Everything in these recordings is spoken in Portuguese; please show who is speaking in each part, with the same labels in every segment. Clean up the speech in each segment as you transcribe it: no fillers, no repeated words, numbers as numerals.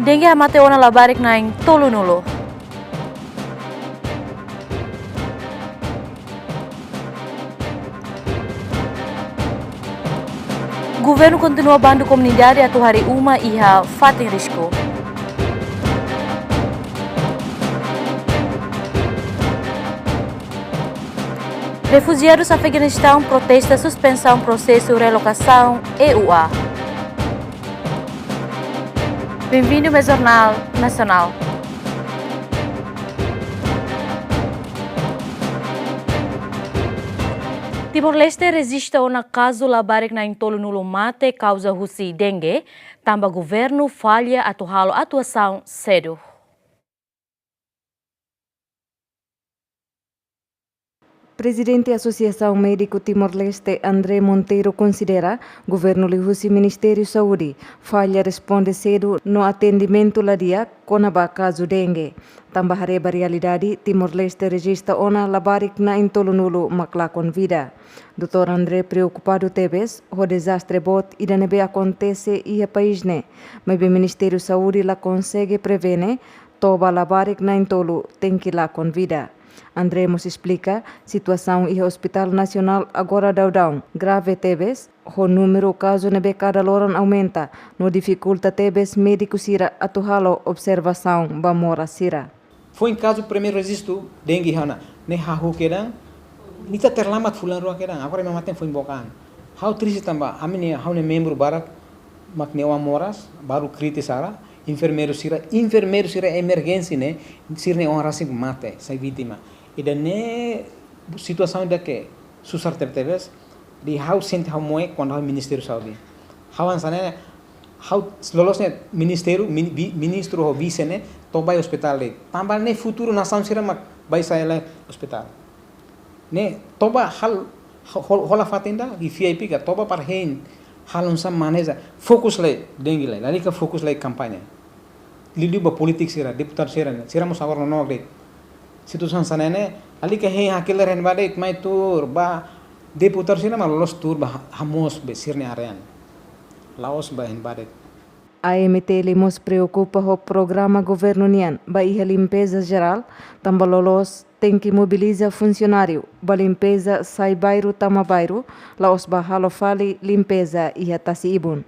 Speaker 1: Dengue hamate ona labarik naing tolu nulo. Governo continua bandu comunidade atu hari uma iha fatin risco. Refugiados Afeganistão protesta suspensão processo relocação EUA. Bem-vindo ao Jornal Nacional. Timor-Leste resiste a uma caso labarik na intolo nulo mate causa husi dengue, tamba governo falha atuhalo atuação cedo.
Speaker 2: Presidente da Associação Médico Timor-Leste, André Monteiro, considera o governo e o Ministério da Saúde falha responde cedo no atendimento lá dia com a caso dengue. Também a realidade, Timor-Leste registra ona labarik na intolo nulo makla com vida. Dr. André preocupado tebes, o desastre bot e da nebe acontece e a país ne, mas o Ministério da Saúde lá consegue prevenir, toba labarik na intolo tem que lá com vida. André nos explica situação e Hospital Nacional agora down grave tebes, o número caso nebe cada loran aumenta, no dificulta tebes médico sira atuhalo observação bamora sira.
Speaker 3: Foi em caso primeiro registro dengue hana, ne hahu kedang, nita terlambat fulan ruang kedang, agora memang tem foi embocan. How triste tamba, amini how ne membro barak maknewa moras, baru kritis ara, enfermeiro sira emergência né, sirne on rasik mate, sai vítima. E da ne situação da que susar tertebes, di how sente how moe quando how Ministério Saúde. How ansane how lolosnya ministro ho vice ne to bay hospital le. Tambah ne futuro nação sira mak bay saya le hospital. Ne toba hal hola fatinda di VIP ka toba par hein halon sam maneja fokus le dengue le lali ka fokus le kampanye. Lili ba politik sira deputat sira mo sabar no de situação sanene ali ka hein hakil ren bade mai tur ba deputat sira ma lolos tur ba hamos be sirne arean. Laos ba hen bade.
Speaker 2: A MTL nos preocupa o programa governo nian, ba iha limpeza geral, tamba lolos tem que mobilizar funcionário, ba limpeza sai bairro tama bairro, laos ba halo fali limpeza iha tasi ibun.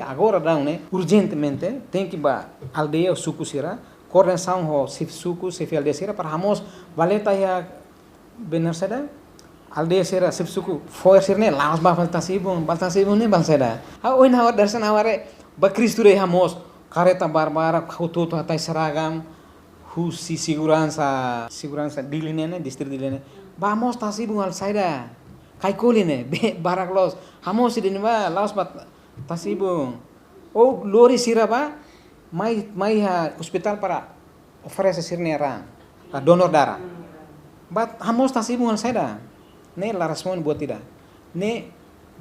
Speaker 3: Agora dão, né? Urgentemente tem que ba aldeia suku sira, coordenação ho sif suku sif aldeia sira para hamos valeta ya benar sada aldeia sira sif suku for sirne laos ba baltasi ibun ne balsada. A oin hawar darsan haware ba Kristure hamos kareta barbara khututo hatai seragam husi segurança diline distrito diline ba hamos tasi bungal saida kai koline be barak los hamos sidin ba laos bat tasibung oh lori siraba mai hospital para oferece sirne rang donor darah bat hamos tasibung saida ne la respon buat tidak ne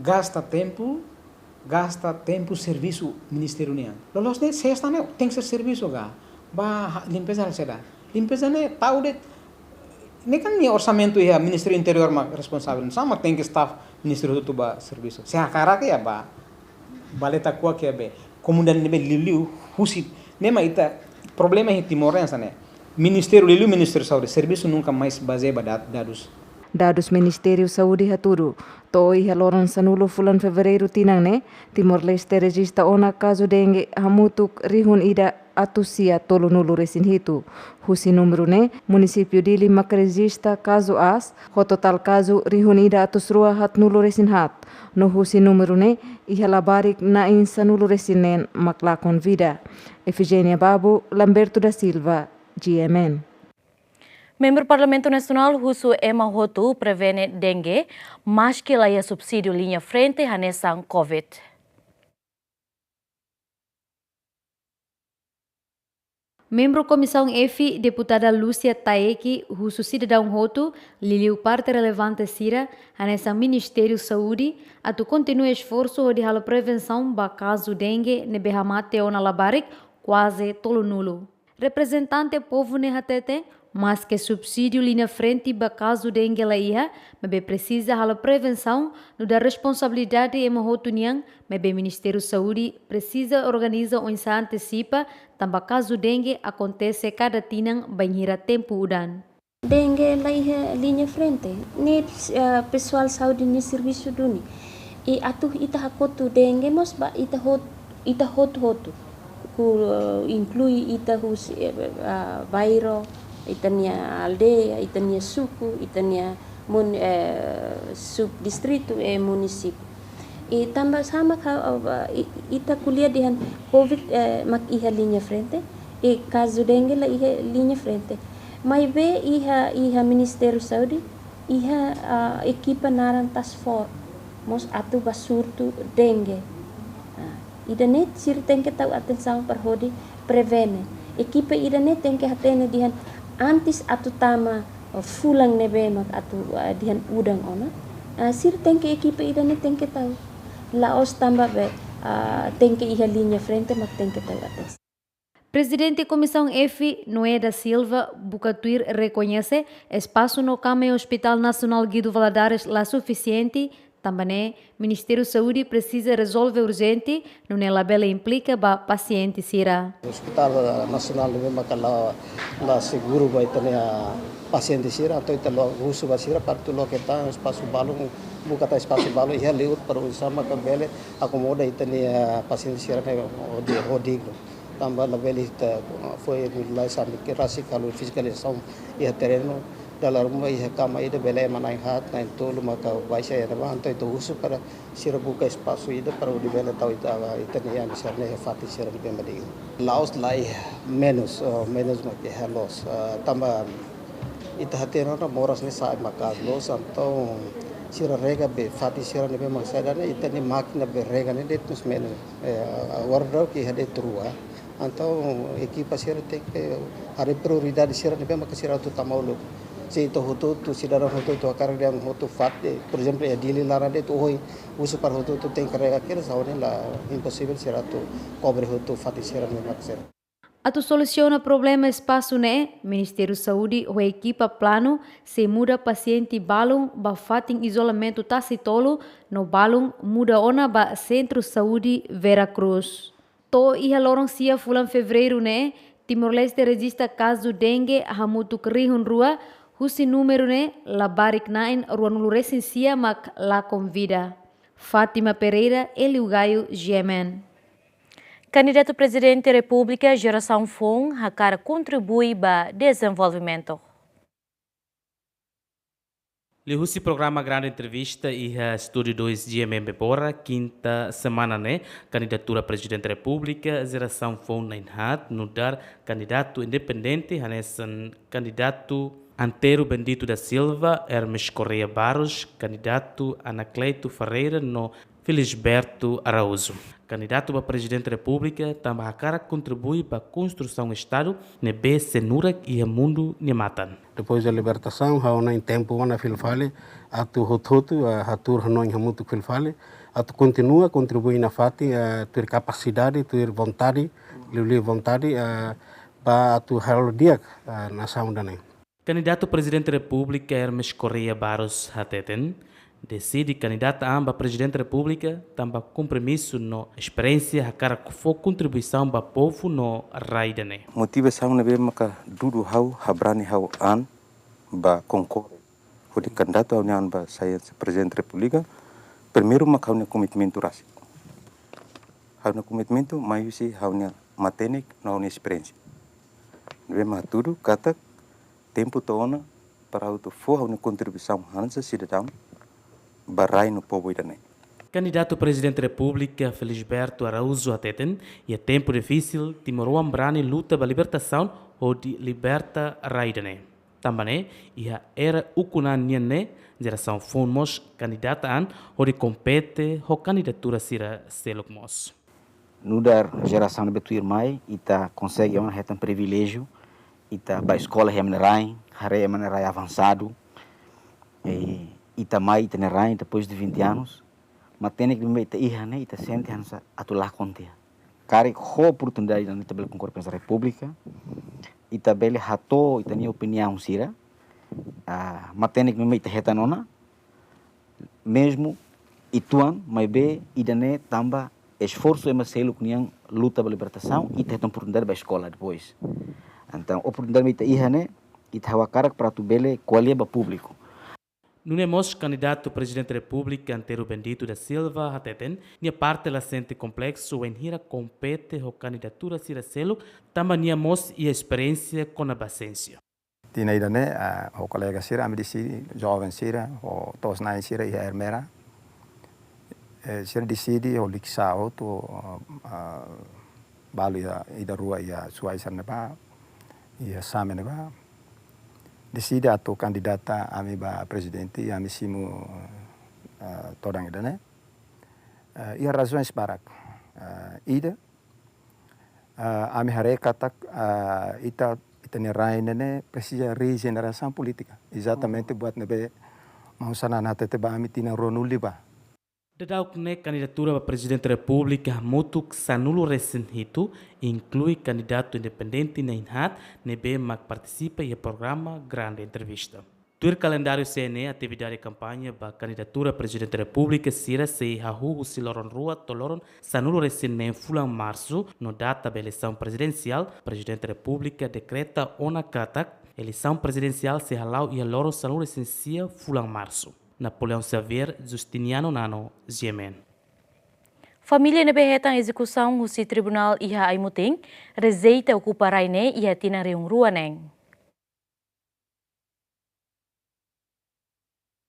Speaker 3: gasta tempo serviço Ministério União. Lolos ne sexta ne tem que ser serviço ga. Ba limpeza seda. Limpeza ne tahu de ne kan ni orçamento ya Ministério Interior mak responsável. Sama tem que staff Ministério tu ba serviço. Se akara ke ya ba baleta kuah ke be. Komundan ne be liliu husit. Ne ma ita problema hi Timorense ne. Ministério liliu Ministério Saúde. Serviço nunca mais baseia ba dados.
Speaker 2: Dados Ministério Saúde haturu, to iha loran sanulo fulan fevereiro tinang ne, Timor-Leste registra ona caso dengue hamutuk rihun ida atusia tolu nulu resin hitu. Husi número ne, município dili mak registra caso as, ho total caso rihun ida atusrua hat nulu resin hat. No husi número ne, iha labarik na in sanulo resin nen maklakon vida. Efigenia Babu, Lamberto da Silva, GMN.
Speaker 1: Membro Parlamento Nacional Husu Emma Hotu prevene dengue, mas que laia subsídio linha frente a nesang COVID.
Speaker 4: Membro Comissão EFI, deputada Lúcia Taeki, Husu Cidadão Hotu, liliu parte relevante sira, a nessa Ministério Saúde, a tu continua esforço de hala prevenção ba caso dengue ne behamate ona labarik quase tolo nulo. Representante povo ne hatete, mas que subsídio linha frente ba caso dengue la iha, mas precisa hala prevenção no da responsabilidade e mahotu niang, mas Ministério Saúde precisa organiza onde antecipa tamba caso dengue acontece cada tinang banhira tempo udan.
Speaker 5: Dengue la iha linha frente, ni pessoal saúde ni serviço duni. E atuh ita hakotu dengue mos ba ita hotu. Inclui ita hus bairro, itania aldeia, itania suku, itania subdistrito e município. E tambah sama ita kuliah dengan COVID mak iha linha frente, e caso dengue la iha linha frente. Mas be iha Ministério Saúde, iha equipa naran task force, mos atu basurtu dengue. Idanet sir tem que tahu atenção para hodi prevene. Equipa idanet tem que hatene dihan antes atu tama fulang nebe mak atu dihan udang ona. Sir tem que equipa idanet tem que tahu. Laos tambah be tem que iha linha frente mak tem que tahu atenção.
Speaker 4: Presidente Comissão F, Noé da Silva, Bucatuir reconhece espaço no Came Hospital Nacional Guido Valadares lá suficiente. Também, Ministério da Saúde precisa resolver urgente, não é labela implica ba paciente sira.
Speaker 6: O Hospital Nacional memang kalau la seguro vai ter a paciente sira atau itu lo usu basira partu lo kita espaço balung buka ta espaço balung ia leut para usama kembali akomoda itu a paciente sira ne odi tambah labeli foi lá sampai que rasi kalau fiscalização ia terreno dalam rumah ia kama ida bela mana hat na tolu maka baisa ya ba anto itu usu para sira buka espaço ida para o bela tau ita ni yang sira ne fati sira de bemadi laos lai menos maka halos tambah ita hatero na moras ni sa maka los anto sira rega be fati sira ne be maksada ne ita ni makna be rega ne det mus menos wardo ki hade trua anto equipa sira tem que hari prioridade sira ne be maka sira tu tamaulo se itu hotu tu sidara hotu tu akar dia hotu fat por exemplo ya dili lara de tu hoi usu par hotu tu tem carrega aquele saúde la impossível será tu cobre hotu fat será me maxer.
Speaker 4: Atu soluciona problema espaço né Ministério da Saúde o equipa plano se muda paciente balung ba fating isolamento tacitolo no balung muda ona ba Centro Saúde Vera Cruz. To iha lorong sia fulan fevereiro né Timor-Leste registra caso dengue hamutu kerihun rua husi número ne la barik nain ruanulu resensia mak la convida. Fátima Pereira, Eliugaio, Gemen.
Speaker 1: Candidato presidente da República, Geração Fong, hakara contribui para desenvolvimento.
Speaker 7: Lihusi programa grande entrevista e estúdio 2 GMM Bora, quinta semana né, candidatura presidente da República, Geração Fong Nainhat, no dar candidato independente, hanesan candidato Antero Bendito da Silva, Hermes Correia Barros, candidato Anacleto Ferreira no Felisberto Araújo. Candidato para presidente da República, também a cara contribui para a construção do Estado, nebe Senurak e Mundo Nematan.
Speaker 6: Depois da libertação, há um tempo na Filfale, atu hotu, hatur hanoi hamutu Filfale, atu continua a contribuir na FATI, ter capacidade, ter vontade, para atu halodiak na saudane.
Speaker 7: Candidato presidente da República, Hermes Correia Barros Hateten, decide candidato a presidente da República, também compromisso no experiência a cara for contribuição para o povo no raidane.
Speaker 8: Motivação na bem maka dudu hau habrani hau an ba concorre. O de candidato ao nian ba saya presidente da República, primeiro maka hau commitmento rasi. Hau na commitmento maiu si hau na matenik na hau experiência. Bem tudo kata tempo toona para o for hau na contribuição hansa cidadão barai no povo irane.
Speaker 7: Candidato presidente da República, Felisberto Araújo Hateten, e é tempo difícil, Timor Brani luta pela libertação ou de liberta raidane. Também, era ukunan niane, geração fomos candidata an, ou de compete, ou candidatura sira selokmos.
Speaker 9: No dar geração de betuir mai, ita consegue um retan privilégio, ita ba escola remunerai, remunerai avançado, ita mai ita nerai depois de 20 anos, mas tem que me ita iha né ita sente hansa atulah kontia. Kari ho oportunidade na ita bela concorrência da República, ita bele hato ita ni opinião sira, matenik mesmo ita retanona, mesmo ituan, mas be idane tamba esforço ema selo kuniang luta pela libertação e tem oportunidade para a escola depois. Então, oportunidade ita ihane ita hawakarak para tu bele qualia ba público.
Speaker 7: Nunemos candidato presidente da República Antero Bendito da Silva hateten nia parte la sente complexo en hira compete ho candidatura sira selo tamba nia mos e experiência com a basência.
Speaker 10: Tina idane o colega sira ami disi jovem sira o tos nai sira ia ermera sira decidi o liksao to balu ida rua ia suai sarna ba ia samene ba decide atau kandidata ami ba presidente ami simu todang idane ia razões para ida ami hare katak ita nerai nene precisa regeneração política exatamente buat nebe mau sanana tete ba ami tina ronuli ba.
Speaker 7: Dadau ne candidatura para presidente da República mutuk sanulo recém hitu inclui candidato independente na inhat nebe mak participa e programa grande entrevista. Tuir calendário CNE atividade de campanha para candidatura presidente da República sira se hahu siloron rua toloron sanulo recém nem fulan março no data da eleição presidencial presidente da República decreta ona katak eleição presidencial se halau e loro sanulo recém fulan março. Napoleão Xavier, Justiniano Nano, Yemen.
Speaker 1: Família nebehetang execução husi tribunal iha aimuting, rezeita ocupa raine iha tina reung ruaneng.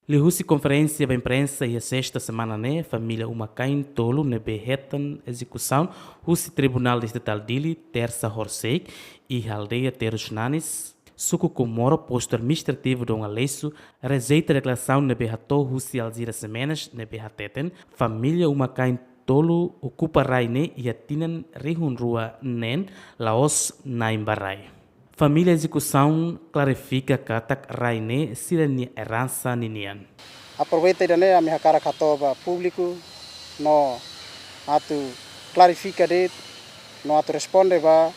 Speaker 7: Lihusi conferência da imprensa e a sexta semana né, família Umakain Tolo nebehetan execução husi tribunal estatal dili terça horsei e aldeia Terusnanis. Suku Komoro, posto administrativo de Alesso, rejeita a declaração de Behato Husi Alzira Semenas, de Behateten, família Umakain Tolo ocupa Raine e atinan Rihun Rua Nen, Laos Naimbarai. Família execução clarifica katak Raine sirani herança ninian.
Speaker 6: Aproveita idane a minha cara catoba público, no atu clarifica de, no atu responde ba,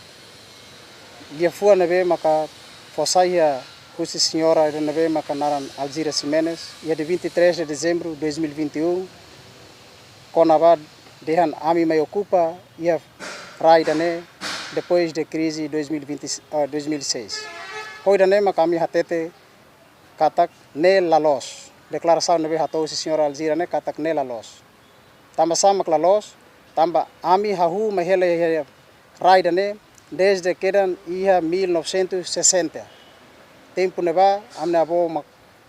Speaker 6: dia fua nebe maka Fosaia Justi Senhora Renove Macanaran Alzira Ximenes, dia de 23 de dezembro de 2021, Conavad Dehan Ami Mai Ocupa, ia Raidane, depois da crise de 2006. Hoidane Macami Hatete, Katak Ne Lalos, declaração Neve Hatou Senhora Alzira Ne Katak Ne Lalos. Tamba Samak Lalos, Tamba Ami Hahu Mahele Raidane, desde que eram ia 1960. Tempo neba amne abo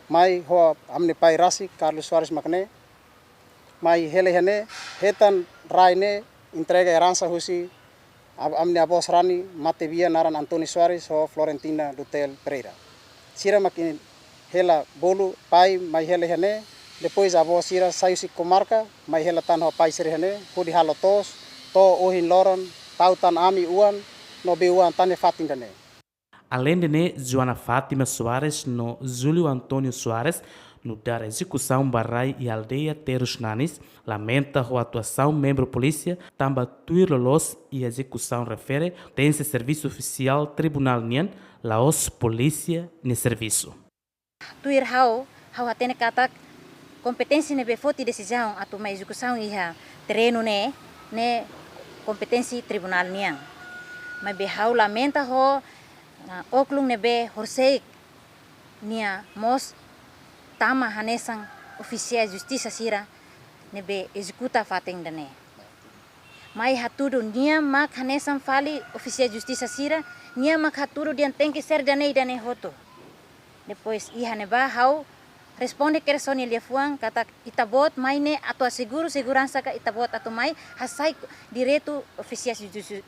Speaker 6: mai ho amne pai rasi Carlos Soares Macne mai hele hene hetan raine entrega herança husi amne abo Rani mate via naran Antônio Soares ho Florentina Dutel Pereira. Sira makin hela bolu pai mai hele hene depois abo sira saiusi comarca mai hela tan ho pai sire hene hudi halotos to ohin loron tautan ami uan no beuan tane fatin dane.
Speaker 7: Além de ne Joana Fátima Soares no Júlio Antônio Soares no dar execução Barrai e aldeia Teros Nanis, lamenta a atuação membro polícia, tamba tuirolos e execução refere, tem-se serviço oficial tribunal nian, laos polícia ne serviço.
Speaker 11: Tuir hau atene katak kompetenssi ne befoti decisão atu ma execução iha terreno ne kompetenssi tribunal nian. Mas be hau lamenta ho oklung nebe horsei nia mos tama hanesang oficiais justiça sira nebe executa fating dane. Mai hatudo nia mak hanesang fali oficiais justiça sira nia mak hatudo dian tengke ser dane hoto. Depois iha neba hau responde kersoni lefuang kata itabot mai ne atau segurança ka itabot atau mai hasai direito oficiais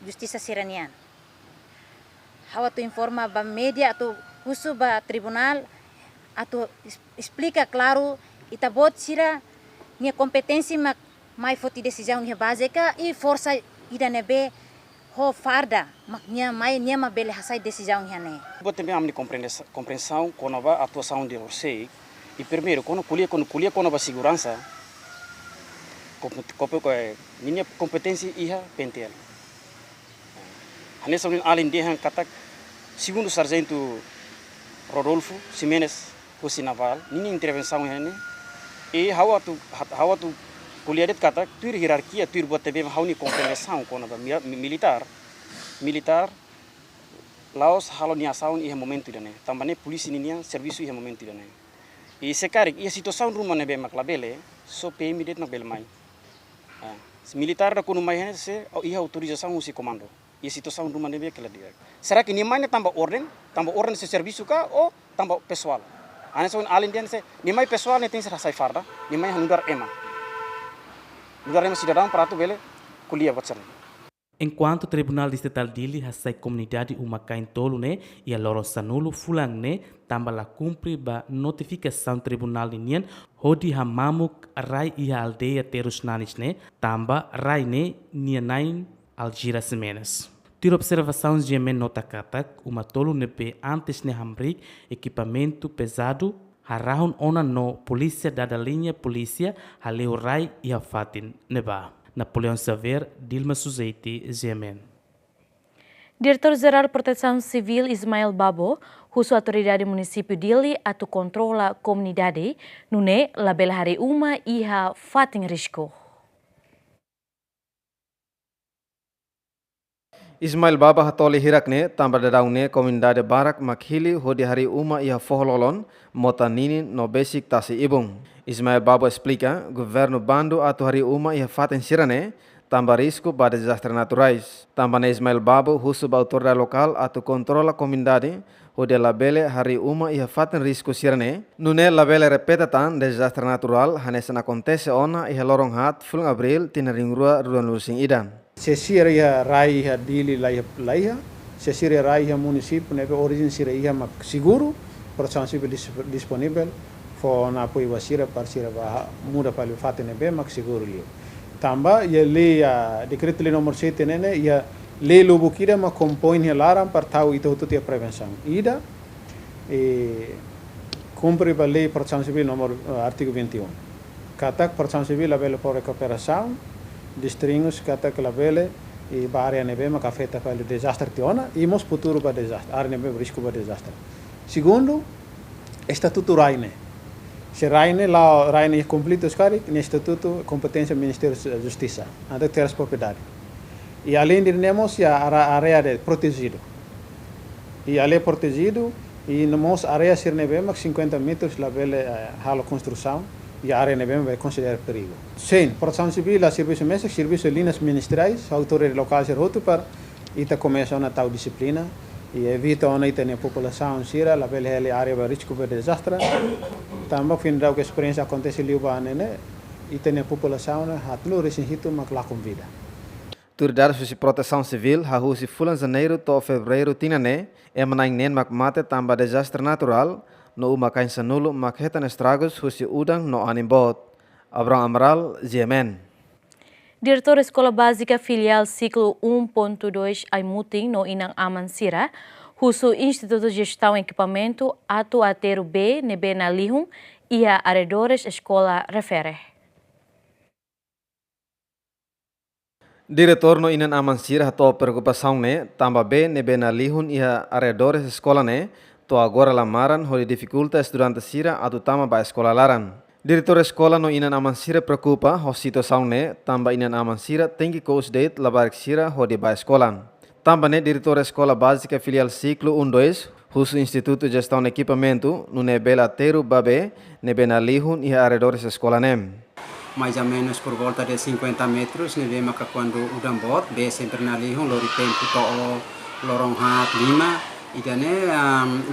Speaker 11: justiça sira nian. Hawa tu informa ba media atau husu ba tribunal atau explica claro itabot sira nia kompetensi mak mai foti decisão nia básica e força ida nebe ho farda mak nia mai nia ma bele hasai decisão nia ne.
Speaker 12: Bote me amni compreensão quando a atuação de você e primeiro quando polia quando a segurança minha competência iha pentel. Hanes alin dehan katak segundo sargento Rodolfo Ximenes Husi Naval, nini intervenção hene, e hawa tu kuliah det kata tuir hierarquia tuir buat tebe hauni compreensão com a militar laos halo nia saun ia momento dane tambane polisi ninia serviço ia momento dane e sekarang ia situação rumah nebe maklabele so PM det nak belmai militar da kuno mai se ia autorização usi comando ia situação rumah nebe kala dia será que nimai tambah ordem se serviço ka ou tambah pessoal ana son alin den se nimai pessoal ne tem será sai farda nimai hanudar ema cidadão para tu bele kuliah bacar.
Speaker 7: Enquanto o Tribunal Distrital Dili hasai comunidade uma kain tolu ne ia loro sanulu fulang ne tambah la cumpri ba notificação tribunal ninian hodi hamamuk rai ia aldeia terus nanis ne tambah rai ne nianain Algira Semenes. Tiro observação de men nota katak uma tolu nebe antes ne hamrik equipamento pesado harahun ona no polícia dada linha polícia haleu rai ia fatin neba. Napoleão Xavier, Dilma Suzeiti, GMN.
Speaker 1: Diretor-Geral Proteção Civil Ismail Babo, husu autoridade município Dili atu controla comunidade, nune label hari uma iha fatin risco.
Speaker 13: Ismail Baba hatoli hirakne tambah dadaune komunidade barak makhili hodi hari uma iha fohololon mota nini no basic tasi ibung. Ismail Baba explica, governo bando atau hari uma ia faten sirane tambah risco pada desastre naturais. Tambah Ismail Baba husu ba autoridade lokal atau kontrola komunidade hodi labele hari uma ia faten risco sirane. Nune labele repetatan desastre natural hanesan acontece ona ia lorong hat fulung abril tinaringrua ruan lusing idan.
Speaker 14: Sesira ia rai ia Dili laiha, sesira rai ia município nebe origem sira ia mak seguro, proteção civil disponível. Na apoio wasira parsira ba muda palu fatene be mak seguro li tamba ia le decreto lei nomor 7 nene ia le lobo kira ma compõe laram par tau itu tia prevenção ida e cumpre ba lei proteção civil nomor artigo 21 katak proteção civil labele por recuperação distringos katak labele e ba area nebe ma afeta palu desastre tiona e mos futuro ba desastre area nebe risco ba desastre segundo estatuto raine se Raine lá Raine completo sekali no estatuto competência Ministério da Justiça ada teras propriedade e além de nemos a área de protegido e a lei protegido e nós área ser nebe max 50 metros lá vele halo construção e a área nebe vai considerar perigo sim proteção civil a serviço mesmo serviço linhas ministeriais autoridade local ser outro para ita começa uma tal disciplina e evita ona ita ne população sira la bele hele área ba risco de desastre tambah finda que experiência acontece liuba nene ita ne população hatlu resinhito mak lakum vida.
Speaker 13: Autoridade de Proteção Civil hahusi fulan janeiro to fevereiro tinane emanaing nen mak mate tambah desastre natural no uma kain sanulu mak hetan estragos husi udang no animbot. Abraham Amaral, GMN.
Speaker 1: Diretor Escola Básica Filial Ciclo 1.2 Aimuting no Inang Amansira, husu Instituto de Gestão e Equipamento atu ateru B nebe na Lihun e a arredores escola refere.
Speaker 13: Diretor no Inan Amansira to preocupação ne tambah B nebe na Lihun e a arredores escola ne to agora lamaran holi dificultas durante sira atu tama ba escola laran. Diretor escola no Inan Amansira preocupa ho situação ne tambah Inan Amansira tinggi course date labarik sira ho di ba escola. Tambah ne diretor escola básica filial ciclo 1-2 husu Instituto de Gestão e Equipamento no nebela teru babe nebena lihun e arredores escola nem.
Speaker 15: Mais ou menos por volta de 50 metros neve maka quando udang bot be sempre na lihun lori tempo to lorong hat 5 idane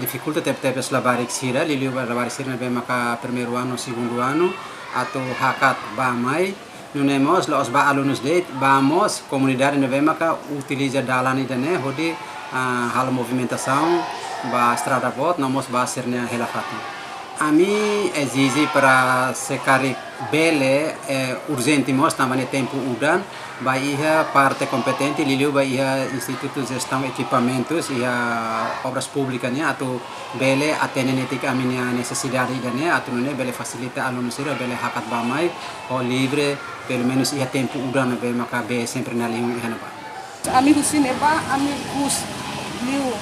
Speaker 15: dificulta tep-tepes labarik sira liliu labarik sira nebe maka primeiro ano segundo ano atau hakat bamai nunemos los ba alunos de vamos comunidade nebe maka utiliza dalan idane hodi hal movimentação ba estrada bot namos ba sirnya helafati ami exige para sekari bele urgente mos também tempo udan ba iha parte competente liliu ba iha Instituto de Gestão e Equipamentos iha obras públicas atau bele atenenetik aminia necessidade idane atau ne bele facilita alunos ira bele hakat bamai o livre pelo menos iha tempo udan be maka be sempre na liu iha ba
Speaker 16: ami husine ba ami hus liu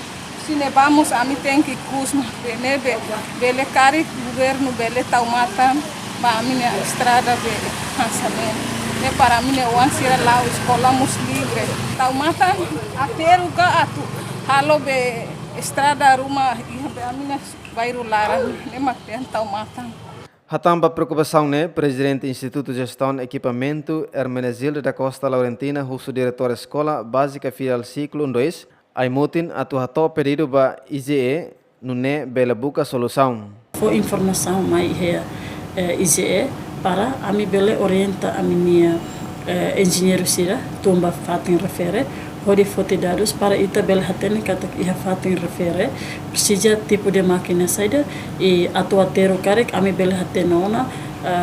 Speaker 16: se vamos a mim tem que cusma bele cari governo bele taumata ba mim a estrada be cancelamento para mim o ansira lá escola mus livre taumata até o atu halo be estrada rumah be a mim vai rular ne maten taumata.
Speaker 13: Hatamba preocupação né, presidente do Instituto de Gestão e Equipamento, Hermenegildo da Costa Laurentina, o diretor da Escola Básica Filial Ciclo 2, Aimutin atuato pedido ba IGE, nune bela buca solução.
Speaker 17: Foi informação mais IGE para a mim bela orienta a minha engenheiro Sira, tumba fatin refere, hori foto dados para ita bela hatene kata iha fatin refere, precisa tipo de máquina saída e atuatero karek a mim bela hatene ona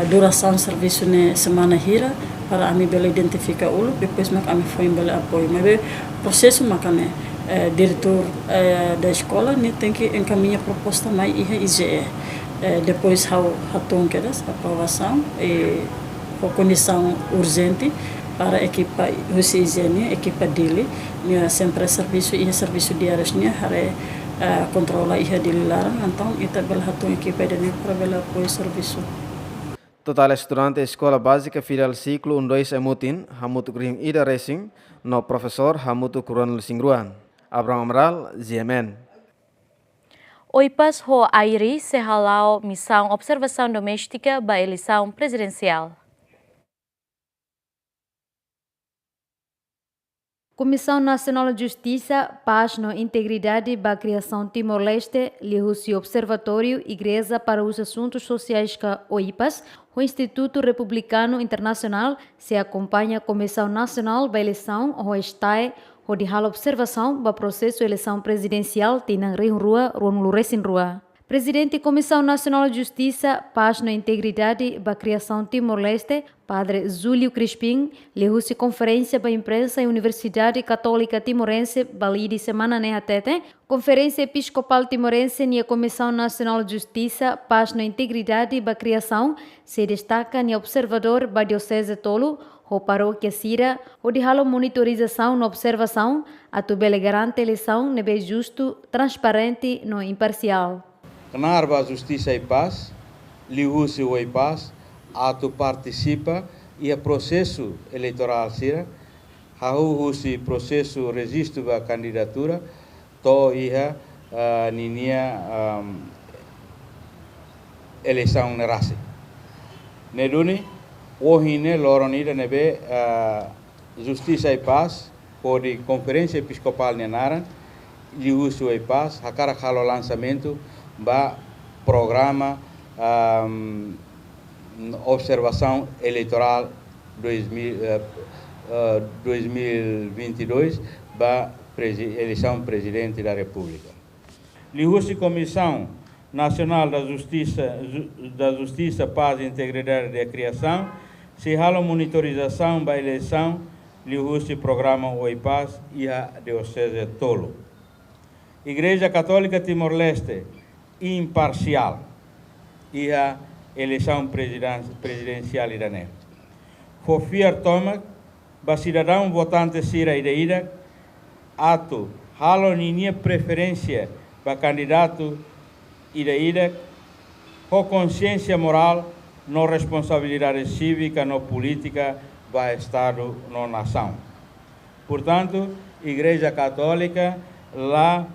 Speaker 17: duração serviço ne semana hira para a mim bela identificar ulu, depois mak a mim foi bela apoio, mas processo makane diretor da escola ne tem que encaminhar proposta mais iha IGE, depois hatung kedas aprovação e com condição urgente para equipa higiene, equipa dele, sempre serviço e serviço diáriosnya hari controla iha dele larang, então ita bela hatung equipa dele para bela apoio serviço.
Speaker 13: Total estudante da Escola Básica Filial Ciclo 2 Emutin, Hamutu Krim Ida Racing, no professor Hamutu Kuran Lusingruan. Abraham Amral, GMN.
Speaker 1: Oipas ho airi se halau missão observação doméstica ba eleição presidencial.
Speaker 4: Comissão Nacional de Justiça, Paz e Integridade da Criação Timor-Leste, liu-se Observatório Igreja para os Assuntos Sociais que OIPAS, o Instituto Republicano Internacional, se acompanha a Comissão Nacional da Eleição, o STAE, o de observação do processo de eleição presidencial tinang Rio Rua, Ruan Rua. Presidente da Comissão Nacional de Justiça, Paz e Integridade da Criação Timor-Leste, Padre Zúlio Crispim, leu-se conferência para a imprensa e Universidade Católica Timorense, Bali semana nehatete, Conferência Episcopal Timorense e a Comissão Nacional de Justiça, Paz e Integridade da Criação, se destaca no observador da Diocese Tolo, o paróquia Sira, o de monitorização e observação, a tubele garante eleição nebe justo, transparente e imparcial.
Speaker 18: Canarba Justiça e Paz, liu-se o paz, atu participa e o processo eleitoral Sira, hau-se processo registro da candidatura, to iha ninia eleição nerase. Neduni, ohine loronida nebe Justiça e Paz, por Conferência Episcopal Nenaran, liu-se o paz, hakara halo lançamento ba programa observação eleitoral 2022 ba eleição presidente da República. Liu-se Comissão Nacional da Justiça, Paz e Integridade da Criação, se halo monitorização da eleição, liu-se programa OIPAS e a Diocese Tolo. Igreja Católica Timor-Leste, imparcial, e a eleição presidencial irané. Fofiar Tomac, ba cidadão votante Sira Ida, ato, halo ninia preferência ba candidato Ida, com consciência moral, no responsabilidade cívica, no política, ba Estado, no nação. Portanto, Igreja Católica, lá,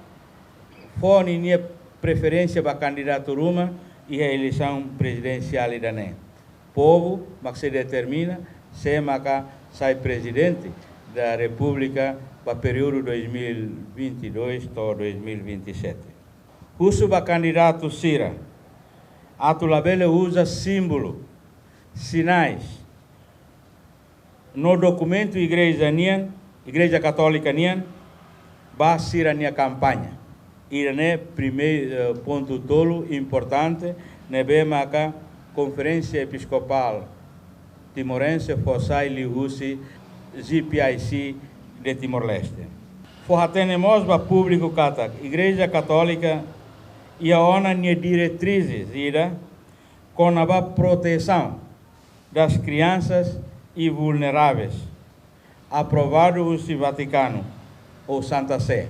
Speaker 18: for ninia preferência para candidato Ruma e a eleição presidencial irané. Povo, mas se determina, se maca sai presidente da República para o período 2022 a 2027. Uso para candidato Sira, a Tulabele usa símbolo, sinais. No documento Igreja Católica Nian, ba Sira nia campanha. Irané, primeiro ponto tolo importante, nebe maca Conferência Episcopal Timorense Fossai Liu-se GPIC de Timor-Leste. Forratenemos ba público catak, Igreja Católica e a ONU ne diretrizes ira com a proteção das crianças e vulneráveis, aprovado o Vaticano ou Santa Sé.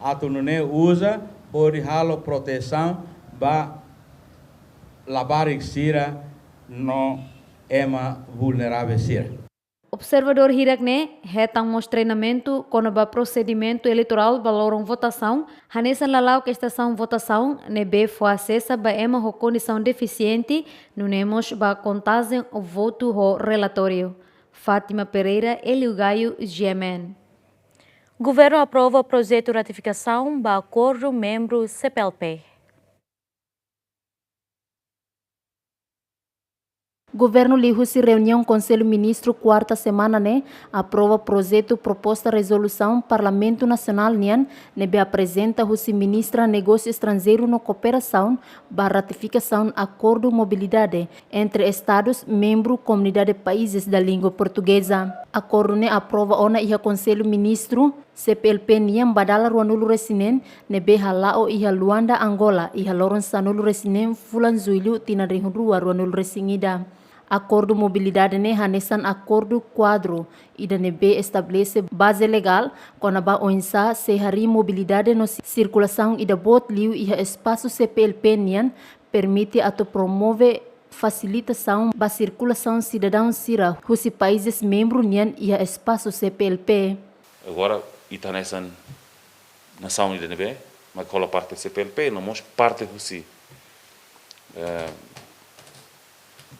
Speaker 18: atu nune usa por halo proteção ba labarik sira no ema vulnerável sira.
Speaker 4: Observador Hirakne, hetang mos treinamento com o procedimento eleitoral valoram votação, hanesan lalau que estação votação, nebe foi acessa ba ema ho condição deficiente, nunemos ba contagem o voto ho relatório. Fátima Pereira, Eliugaio, Gemen.
Speaker 1: Governo aprova o projeto de ratificação do acordo membro CPLP.
Speaker 4: Governo lihu-se reunião Conselho Ministro quarta semana aprova projeto proposta resolução Parlamento Nacional nebe apresenta o ministra Negócio Estrangeiro no Cooperação ba ratificação acordo mobilidade entre Estados membro Comunidade de Países da Língua Portuguesa. Acordo aprova ona iha Conselho Ministro CPLP niam badala ruanulu resinen nebe halao iha Luanda Angola iha loron sanulu resinen fulan zuilu tina rihunrua ruanulu resingida. Acordo mobilidade hanesan acordo quadro ida nebe estabelece base legal quando ba onsa sehari mobilidade no circulação ida bot liu iha espaço CPLP nian permite ato promove facilitação ba circulação cidadão sira husi países membro nian iha espaço CPLP.
Speaker 19: Agora ita nesan nação ida nebe mas cola parte CPLP não mos parte husi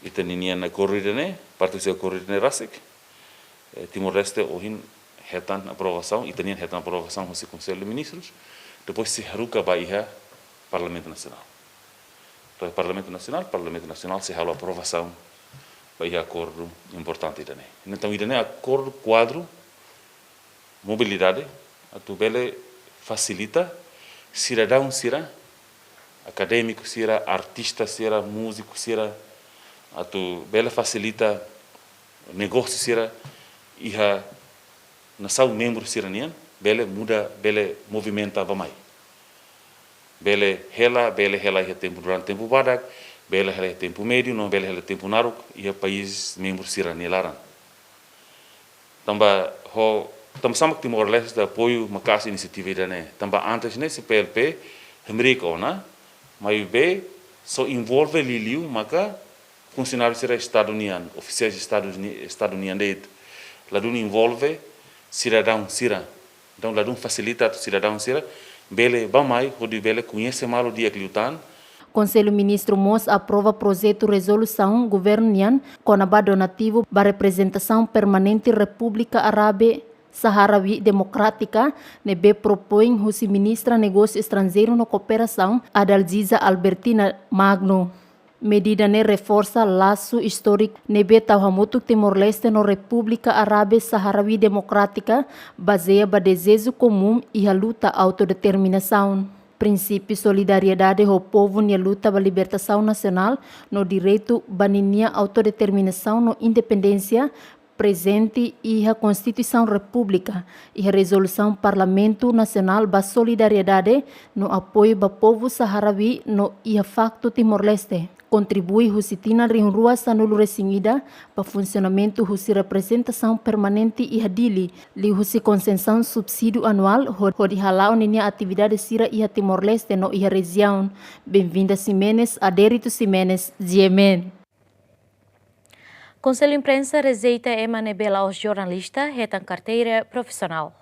Speaker 19: Itaninian na corrida parte do corrida rasik Timor-Leste ohin hetan aprovação Itanian hetan aprovação no Conselho de Ministros depois se haruka ba iha Parlamento Nacional. Para Parlamento Nacional se halo aprovação ba iha acordo importante idane. Então idane acordo quadro mobilidade atu bele facilita cidadão sira acadêmico sira artista sira músico sira atu bela facilita negócio sira iha nação membro siranian bela muda bela movimenta vamai bela hela iha tempo durante tempo badak bela hela tempo médio não bela hela tempo naruk iha país membro sirani laran tamba sama Timor-Leste apoio makas inisiativa idane tamba antes ne CPLP Amerika ona mai be so envolve liliu maka funcionários será estaduniano, oficiais estadunianos, ladun envolve cidadão sira, então ladun facilita o cidadão sira, bele bamai, onde bele conhece mal o dia que lutan.
Speaker 4: Conselho Ministro Mos aprova projeto resolução governian com a donativo para representação permanente República Árabe Saharaui Democrática, nebe propõe o ministra Negócio Estrangeiro no Cooperação, Adalgisa Albertina Magno. Medida reforça laço histórico nebe tauhamutu Timor-Leste no República Árabe Saharaui Democrática, baseia ba desejo comum e a luta autodeterminação. Princípio solidariedade ao povo e a luta ba libertação nacional no direito baninia autodeterminação no independência presente e a Constituição República e a Resolução Parlamento Nacional ba solidariedade no apoio ba povo saharaui no e a facto Timor-Leste. Contribui husitina rinrua sanulu resingida para funcionamento husi representação permanente e hadili li husi consensão subsídio anual hodi halau ninia atividade sira e Timor-Leste no e região. Bem-vinda Ximenes, Adérito Ximenes, Yemen.
Speaker 1: Conselho Imprensa rejeita emanebela aos jornalistas retam carteira profissional.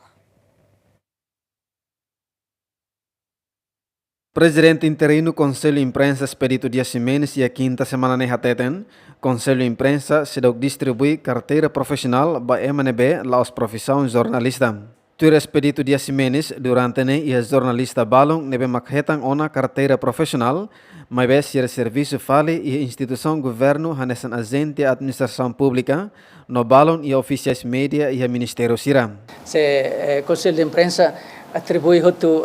Speaker 13: Presidente interino Conselho Imprensa Espírito Dias Ximenes e a quinta semana nehateten, Conselho Imprensa se deu distribui carteira profissional ba MNB laos profissão jornalista. Tuir Espírito Dias Ximenes durante ne e jornalista balong nebe makhetang ona carteira profissional, mas be ser serviço fale e instituição governo hanesan agente administração pública no balong e oficiais média e ministério sira.
Speaker 20: Se Conselho de Imprensa atribui hotu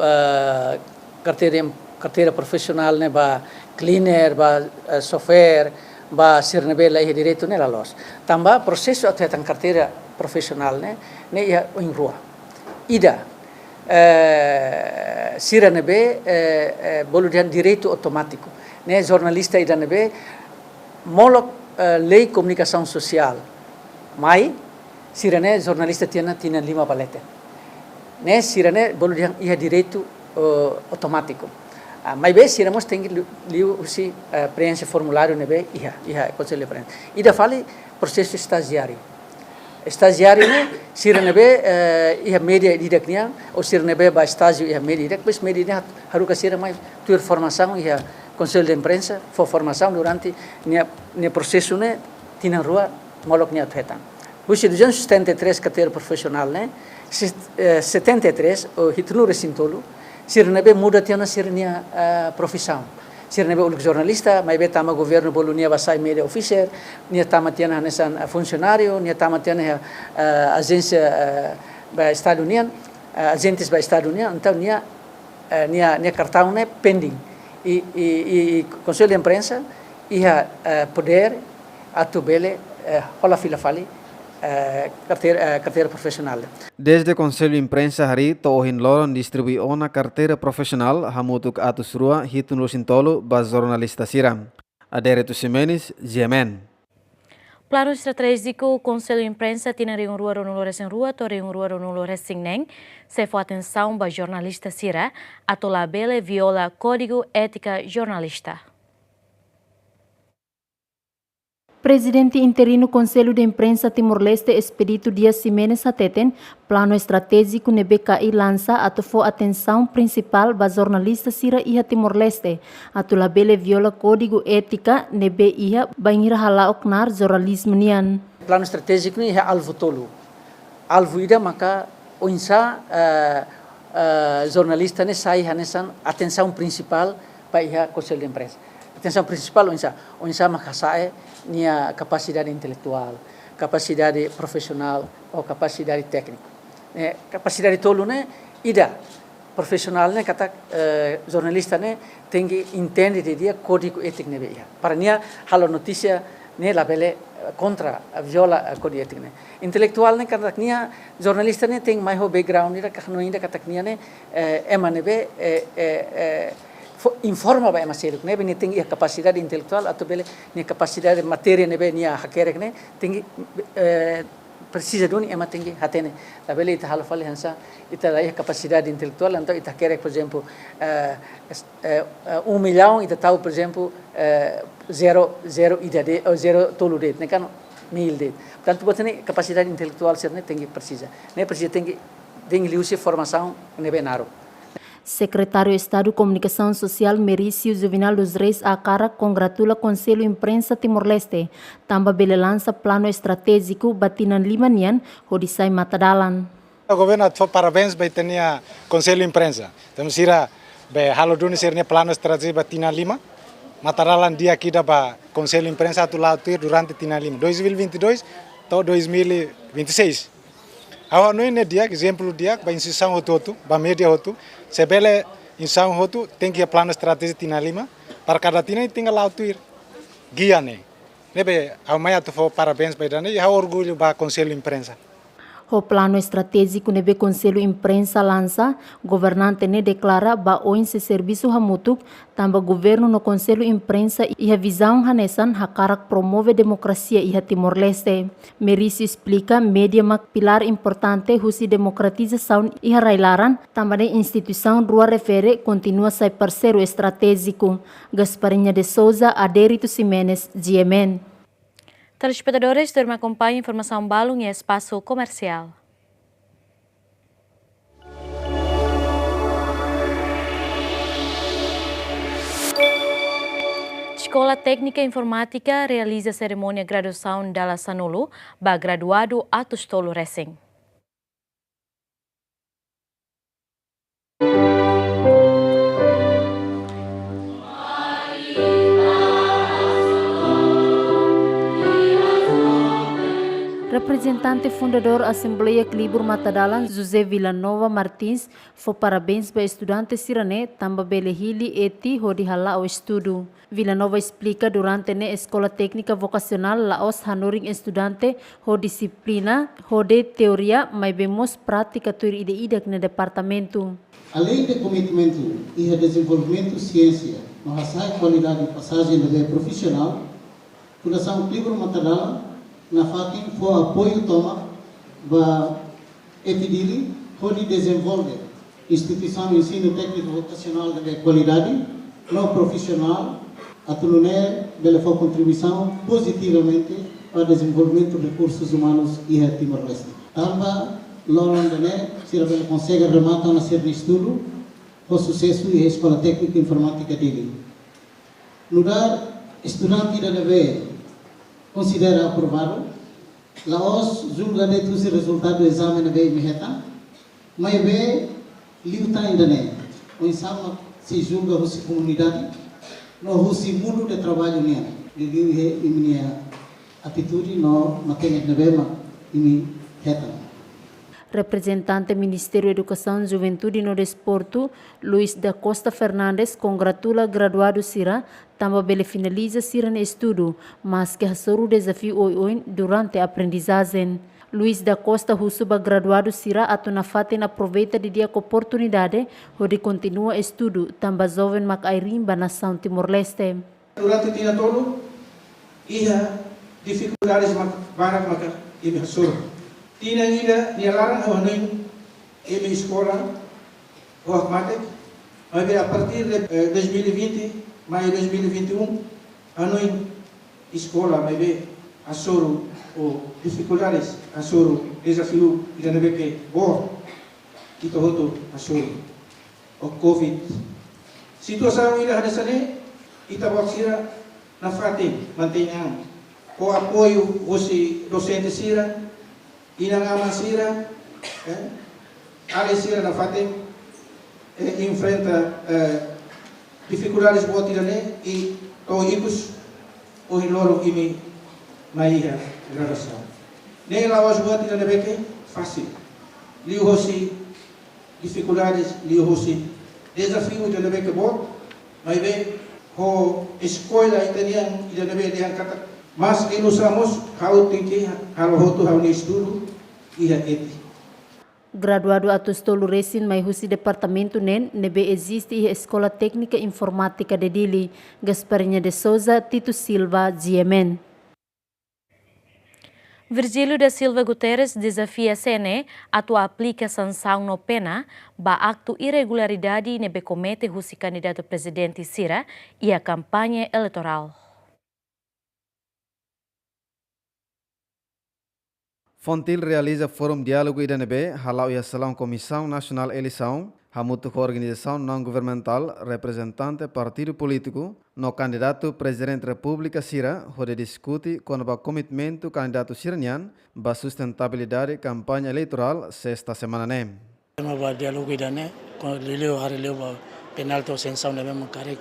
Speaker 20: carteira profissional ne ba cleaner ba software ba sirnebela e direito nela los tamba processo até tan carteira profissional ne ia em rua ida sirnebe boludian direito automático ne jornalista ida nebe molo lei comunicação social mai sirene jornalista tina 5 palete né sirane bolu ia direito automático. Mas bem siramos tem que liu si preenche formulário nebe ia conselho de prensa. Ida fale processo estagiário. Estagiário né sirane be ia média didaknya ou sirane be ba estágio ia média didak, mas média haruka sira mais tur formação ia conselho de imprensa for formação durante nia processo né tina rua molok nia tuetan. Busi 273 carteira profissional né 73 o hitnu resintolo sirnebe muda tiana sirnia profissão sirnebe uluk jornalista mai be tama governo bolunia basai media officer nia tama tiana nesan funcionário nia tama tiana agência ba Estado União agentes ba Estado União então nia cartão né pending e conselho de imprensa ia poder atubele hola fila fali carteira profissional.
Speaker 13: Desde o Conselho de Imprensa hari tohin loron distribui ona carteira profissional hamutuk atus rua hitun rusintolo ba jornalista siram. Aderetu Simenes, GMN.
Speaker 1: Plano estratégico Conselho de Imprensa tina riung rua ronulo resing rua to riung rua ronulo resing neng se fo atenção ba jornalista sira atau labele viola Código Ética Jornalista.
Speaker 4: Presidente interino Conselho de Imprensa Timor-Leste Expedito Dias Simenes Hateten, plano estratégico ne BKI lança atau atenção principal ba jornalista sira iha Timor-Leste, atau labele viola Código Ética ne be iha bangira halaok nar jornalismo nian.
Speaker 20: Plano estratégico ni iha alvo tolu. Alvo ida maka unsa jornalista ne sai hanesan atenção principal ba iha Conselho de Imprensa. Atenção principal unsa maka sae nia capacidade intelectual, capacidade profissional ou capacidade técnica. Capacidade tolo né ida profissional né kata jornalista né tem que entender de dia código ético né beia. Para nia halo notícia né labele contra a viola código ético né. Intelectual né kata nia jornalista né tem mais o background ida kahno ainda kata nia né emane be informa ba emasel ne beni tem capacidade intelectual atau bele ni capacidade matéria ne be nia hakerek ne tem precisa duni ema tem hatene la bele ita halfal hansa ita la capacidade intelectual então ita hakerek por exemplo 1 milhão ita tahu por exemplo 0 idade ou 0 tolu det ne kan 1000 det portanto botane capacidade intelectual ser ne tem precisa tem liusi formação ne be naro.
Speaker 4: Secretário de Estado de Comunicação Social Merício Juvenal dos Reis Acara congratula Conselho Imprensa Timor-Leste, tamba bele lança plano estratégico batinan limanian hodisai matadalan.
Speaker 21: O governo parabéns bei tenia Conselho Imprensa. Temos ira be halo duni sernia plano estratégico batinan lima. Matadalan dia kita ba Conselho Imprensa atu lautir durante tinan lima 2022 atau 2026. Awak no ini dia exemplo dia ba instituição hotu ba media hotu sebele instituição hotu tem que plano estratégico tina lima para cada tina tinggal lautir guia ne nebe ao mai atu parabéns ba dane e orgulho ba Conselho Imprensa.
Speaker 4: O plano estratégico nebe Conselho Imprensa lança, governante ne declara ba oinse serviço hamutuk, tamba governo no Conselho Imprensa e a visão hanesan hakarak promove democracia e Timor-Leste. Merício explica media mak pilar importante husi democratização e railaran, tamba ne instituição rua refere continua sai parceiro estratégico. Gasparinha de Souza, Aderito Simenes, GMN.
Speaker 1: Telespectadores, turma acompanha informação balung em espaço comercial. Escola Técnica Informática realiza cerimônia graduação da Sanulu, ba graduado atus tolo recém.
Speaker 4: Representante fundador Assembleia Clibur Matadalan, José Villanova Martins, foi parabéns para estudantes sirane, tamba belehili eti hodi hala ao estudo. Villanova explica durante na Escola Técnica Vocacional Laos hanuring estudante ho disciplina, hode teoria, mas vemos prática tur ide-idak no departamento.
Speaker 22: Além de cometimento e desenvolvimento ciência, nós há qualidade de passagem de profissional, Fundação Clibur Matadalan na fakin fo apoio toma ba efidili onde desenvolve instituição de ensino técnico vocacional de qualidade, não profissional, a Tununé levou contribuição positivamente para o desenvolvimento de recursos humanos e a Timor-Leste. Tamba, Lorandane, se ela consegue rematar na ser de estudo, com sucesso e a Escola Técnica Informática dele. No dar, estudante da DB considera aprovado, Laos julga de os resultados do exame na BMHETA, mas bem, liuta ainda não. O exame se julga a comunidade, no mundo de trabalho né. Liu é minha atitude no matéria de BMHETA e me heta.
Speaker 4: Representante Ministério da Educação, Juventude e no Desporto, Luiz da Costa Fernandes, congratula graduado Sira, também finaliza Sira no estudo, mas que assura o desafio hoje durante a aprendizagem. Luiz da Costa Husuba graduado Sira atau nafaten aproveita de dia oportunidade onde continua estudo, também jovem Macairimba nação Timor-Leste.
Speaker 2: Durante o dia todo, ia dificuldades banyak maka ia assura. Tinang ida nialarang hawanin emi escola automática, mas a partir de 2020, maio de 2021, anoin escola, mas assoro o dificuldades, assoro desafio ida na BP bor, kita hoto assoro o Covid. Situação ida ada sana, kita baksira na fatin mantenham o apoio os docentes sira inang aman sira, ali sira na fatem enfrenta dificuldades buat tirane e toibus o hiloro imi maiha graduação. Nem lawas buat tirane beke fácil. Liu hosi dificuldades, liu hosi desafio tirane beke buat, mas bem ho escola italiana tirane beke diang kata mas ilusamos hau tinggi halo hotu hau ni estudo ia eti.
Speaker 4: Graduado atos tolu resin mai husi departamento nebe existe a Escola Técnica Informática de Dili, Gasparinha de Souza, Tito Silva, GMN.
Speaker 1: Virgílio da Silva Guterres desafia CNE a aplica sanção no pena ba acto irregularidade nebe comete husi candidato presidente Sira e a campanha eleitoral.
Speaker 13: Fontil realiza Fórum Diálogo IDNB, halau ia salão Comissão Nacional Eleição, hamutu organização não governamental, representante partido político, no candidato presidente da República Sira, onde discute com o comitimento candidato siranian, ba sustentabilidade campanha eleitoral sexta semana nem.
Speaker 3: Ba diálogo IDNB, com leleu hari leu ba penalto sensão nebe mengkarek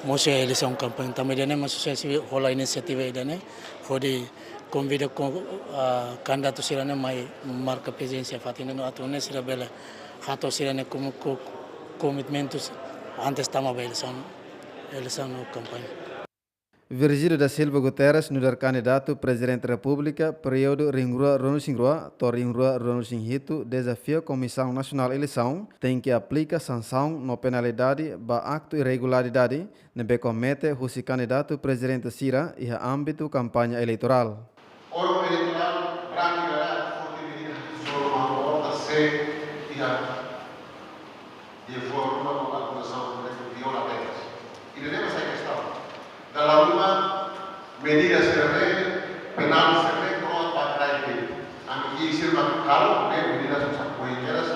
Speaker 3: mose eleição campanha também IDNB masuk hola inisiativa IDNB, onde convida candidato sirane mai marca presença fatina no atune sira bela hato sirane como commitmentos antes tama eleição no campanha.
Speaker 13: Virgílio da Silva Guterres nudar candidato presidente da República período ringrua Ronalsingrua to ringrua Ronalsinhitu desafio Comissão Nacional Eleição tem que aplica sanção no penalidade ba acto irregularidade nebe comete husi candidato presidente Sira e âmbito campanha eleitoral.
Speaker 23: Órgão eleitoral praticamente foi dividido sobre uma volta C e A de forma a acusação de violadores. E devemos essa questão. Da uma medida penal pronto para trazer aqui se marcado bem medidas corriqueiras,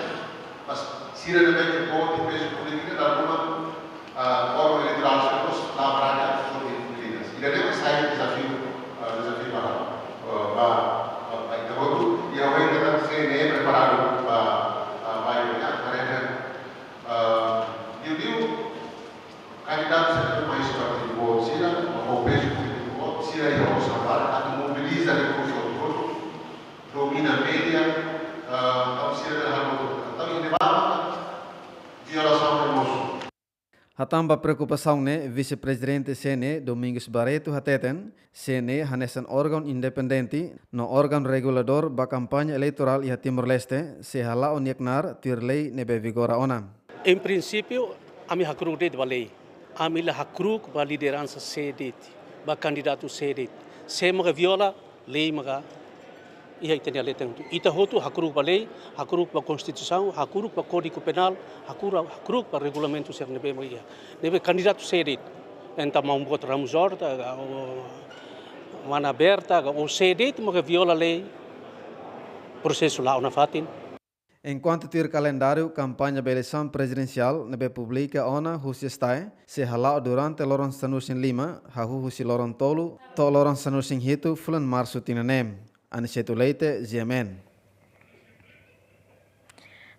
Speaker 23: mas se realmente pode peso político da uma órgão eleitoral se lá para foi medidas. E devemos sair desafio para e a web kita CNE preparado para diu candidato sempre mais partido sira o peso político sira e o sabar mobiliza recursos todo domina média então sira da ramo então ele vai violação do moço.
Speaker 13: Hatamba preocupação ne vice-presidente CNE Domingos Barreto hateten CNE hanesan órgão independente no órgão regulador ba campanha eleitoral e Timor-Leste se hala oniaknar tir lei nebe vigora ona.
Speaker 24: Em princípio, ami hakruk de balei, ami la hakruk ba liderança sedet, ba candidato sedet. Se maga viola lei maga ia itenia leteng tu ita hotu hakuru pa lei, hakuru pa konstituição, hakuru pa código penal, hakuru pa regulamento ser nebe mo ia. Nebe candidato sedit enta mau buat ramos horta mana aberta o sedit mo que viola lei processo lá na fatin.
Speaker 13: Enquanto ter calendário campanha da eleição presidencial na República Ona Husistai se halau durante loron sanusin lima, hahu husi loron tolu, to loron sanusin hitu fulan março tinanem. Aniceto Leite, GMN.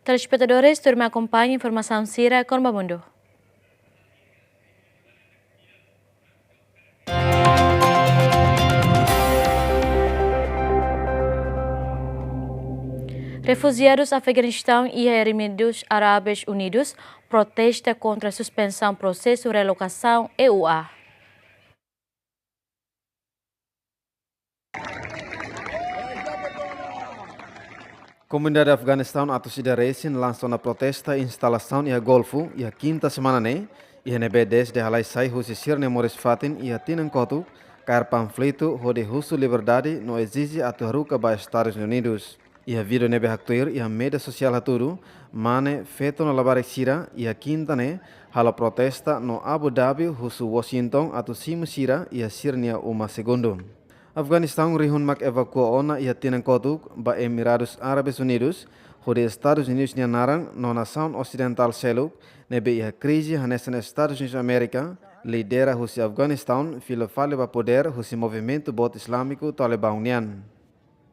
Speaker 1: Telespectadores, turma acompanha informação Sira com Bamundo. Refugiados Afeganistão e Emirados Árabes Unidos protestam contra a suspensão do processo de relocação EUA.
Speaker 13: Comunidade Afeganistão atau Sidaresin lançou na protesta instalação e a Golfo e a quinta semana e a NB10 de halai sai husi sirne Moris Fatin e a Tinankotu cair panfleto hode husu liberdade no exige a tuharuka ba Estados Unidos. E a vida nebe haktuir e a mídia social haturu mane feito no labarek sira e a quinta hala protesta no Abu Dhabi husu Washington atau simu sira e a sirnia uma segundo. Afeganistão rihun mak evakua ona e a Tinankotu ba Emirados Árabes Unidos hode Estados Unidos nia narang no nação ocidental seluk nebe e a crise hanesan Estados Unidos América lidera husi Afeganistão filo fale ba poder husi movimento bot islâmico Taliban nian.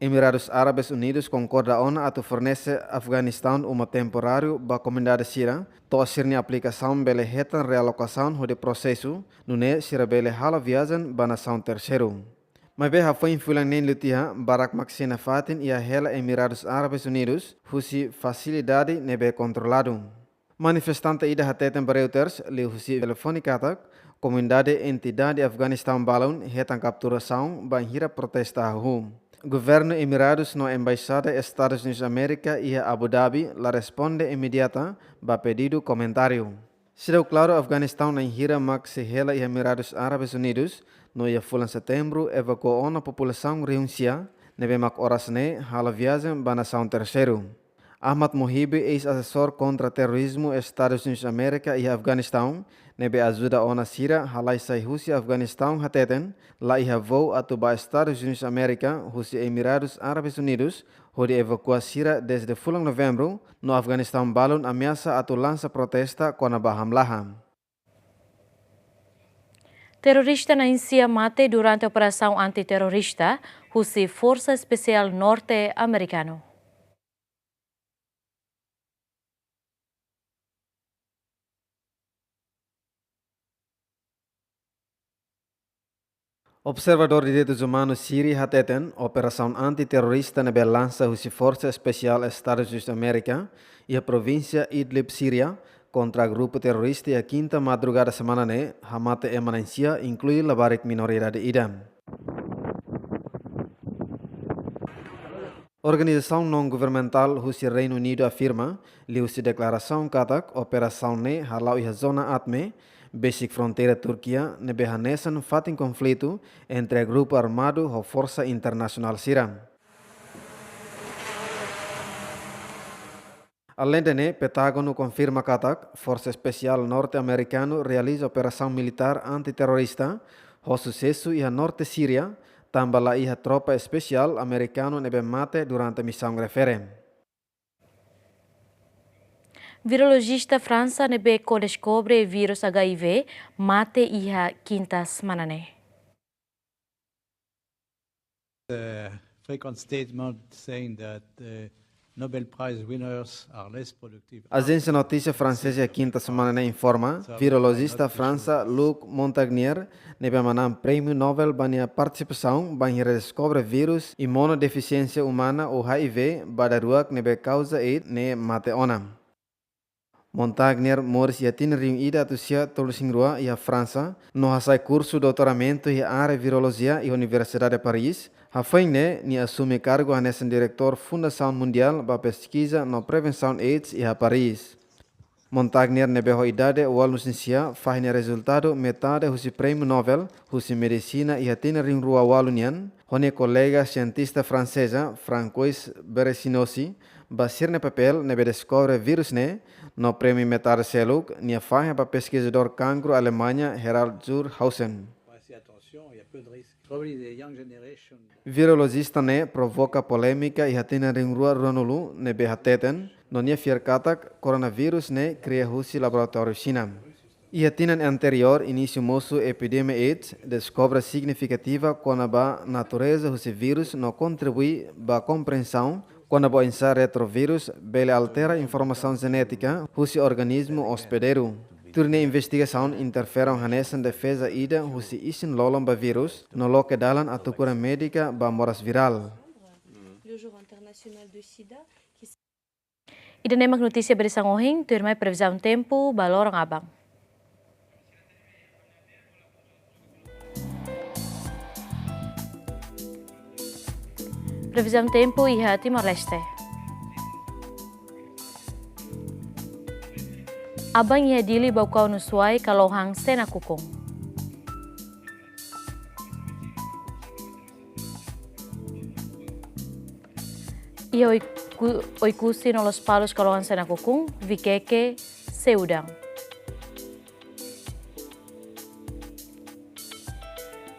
Speaker 13: Emirados Árabes Unidos concorda ona atau fornece Afeganistão uma temporário ba comunidade sira to sirni aplicação bele hetan realocação hode processo nune sira bele hala viajan ba nação terceiro. Mas bem, foi influente nem lutia Barack Maxina Fatin e a hela Emirados Árabes Unidos husi facilidade nebe controlado. Manifestante ida hateten Reuters li husi telefonikatak comunidade entidade Afeganistão balon hetan capturação ban hira protesta hu. Governo Emirados no Embaixada Estados Unidos América e Abu Dhabi la responde imediata ba pedido comentário. Será claro Afeganistão na hira mak se hela e Emirados Árabes Unidos no ia fulan setembro evacuou a população renuncia nebe mak horas hala viagem ba nação terceiro. Ahmad Mohibi, ex-assessor contra terrorismo Estados Unidos América e Afeganistão, nebe ajuda ona sira halai sai husi Afeganistão hateten la iha voo atu ba Estados Unidos América husi Emirados Árabes Unidos hode evacuasira desde fulang novembro no Afeganistão balon ameaça atu lança protesta kona baham laham.
Speaker 1: Terrorista na Índia mate durante a operação antiterrorista husi Força Especial Norte-Americano.
Speaker 13: Observador de Direitos Humanos Siri hateten operação antiterrorista na lança husi Força Especial Estados Unidos da América e a província Idlib, Síria, contra o grupo terrorista e a quinta madrugada semana hamate emanencia inclui labarik minoridade idam. Organização não-governamental husi Reino Unido afirma li husi declaração katak operação halau iha zona atme basic fronteira Turquia nebe hanesan fatin conflito entre grupo armado e Força Internacional Siram. Além de Pentágono confirma katak Força Especial Norte-Americano realiza operação militar antiterrorista ho sucesso iha Norte Síria tambala iha tropa especial americano nebe mate durante a missão referem.
Speaker 1: Virologista França nebe descobre vírus HIV mate iha quinta semana
Speaker 5: Frequent statement saying that Nobel Prize winners are less productive.
Speaker 13: Agência Notícia Francesa quinta semana informa virologista França Luc Montagnier nebe manam prêmio Nobel bania participação bani redescobre vírus imunodeficiência humana ou HIV badaruak nebe causa ne mate onam. Montagnier moris yatin rim ida tusia tolusingrua e a França no hasai curso doutoramento e área virologia e Universidade de Paris. Hafaine ni assume cargo a nesse diretor Fundação Mundial para pesquisa no prevenção AIDS e a Paris. Montagnier nebeho idade walusinsia fahine resultado metade husi prêmio Nobel husi medicina e yatin rim rua walunian Hone colega cientista francesa Francois Beresinosi basir papel nebe descobre vírus no prêmio Metar Seluk nia faia para pesquisador cancro Alemanha Gerald Zurhausen. Virologista provoca polêmica e hatina ringrua ronulu nebe hateten no nia fierkatak coronavírus cria husi laboratório China. E hatina anterior início moço epidemia AIDS descobre significativa quando a natureza husi vírus no contribui ba compreensão quando a insar retrovírus bele altera informação genética husi organismo hospedeiro. Turne investigação interferam hanesan defesa ida husi isin lolom ba vírus no loke dalan atau cura médica ba moras viral.
Speaker 1: Ida nemak notícia berisang ohing, turmai previsão tempo, balorang abang. Previsão tempo iha Timor-Leste. Abang iha dili bau kau nusuai kalau hang sena kukung. Ia oikusi no los palos kalau hang sena kukung, vikeke seudang.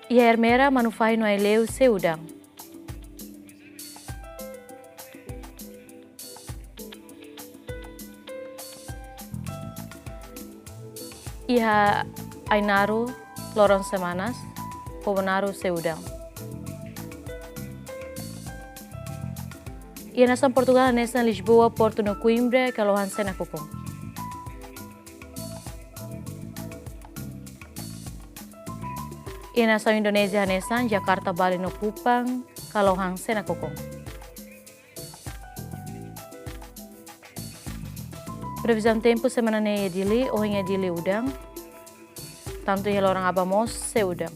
Speaker 1: Ia hermera manufai no aileu seudang. Iha ainaru lorong semanas, pobonaru seudang. Ia nasan Portugal nasan Lisboa, Porto no Coimbra, Kalohan sena kukung. Ia nasan Indonesia nasan Jakarta, Bali no Kupang, Kalohan sena kukung. Previsão tempo semana ne edili, ohing edili udang. Tanto ia lorang abamos se udang.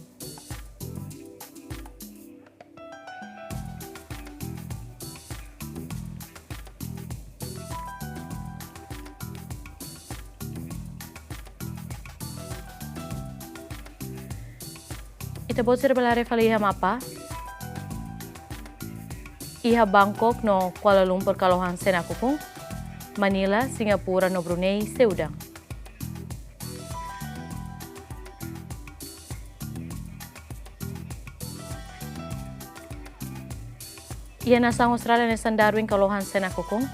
Speaker 1: Ita bot sir balare faliha mapa. Iha Bangkok no Kuala Lumpur Kalohan sena kukung. Manila, Singapura no Brunei seudang. Ia nasang Australia nasan Darwin Kalohan sena kukung.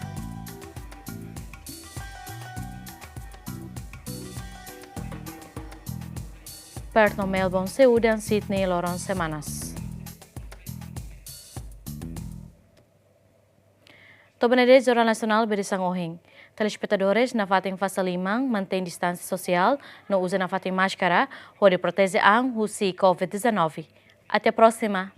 Speaker 1: Perth no Melbourne seudang, Sydney lorong semanas. Tobanede Jornal Nacional berisang ohing. Telespectadores na fating fase 5 mantém distância social, não usa na fating máscara, onde protege ang husi COVID-19. Até a próxima!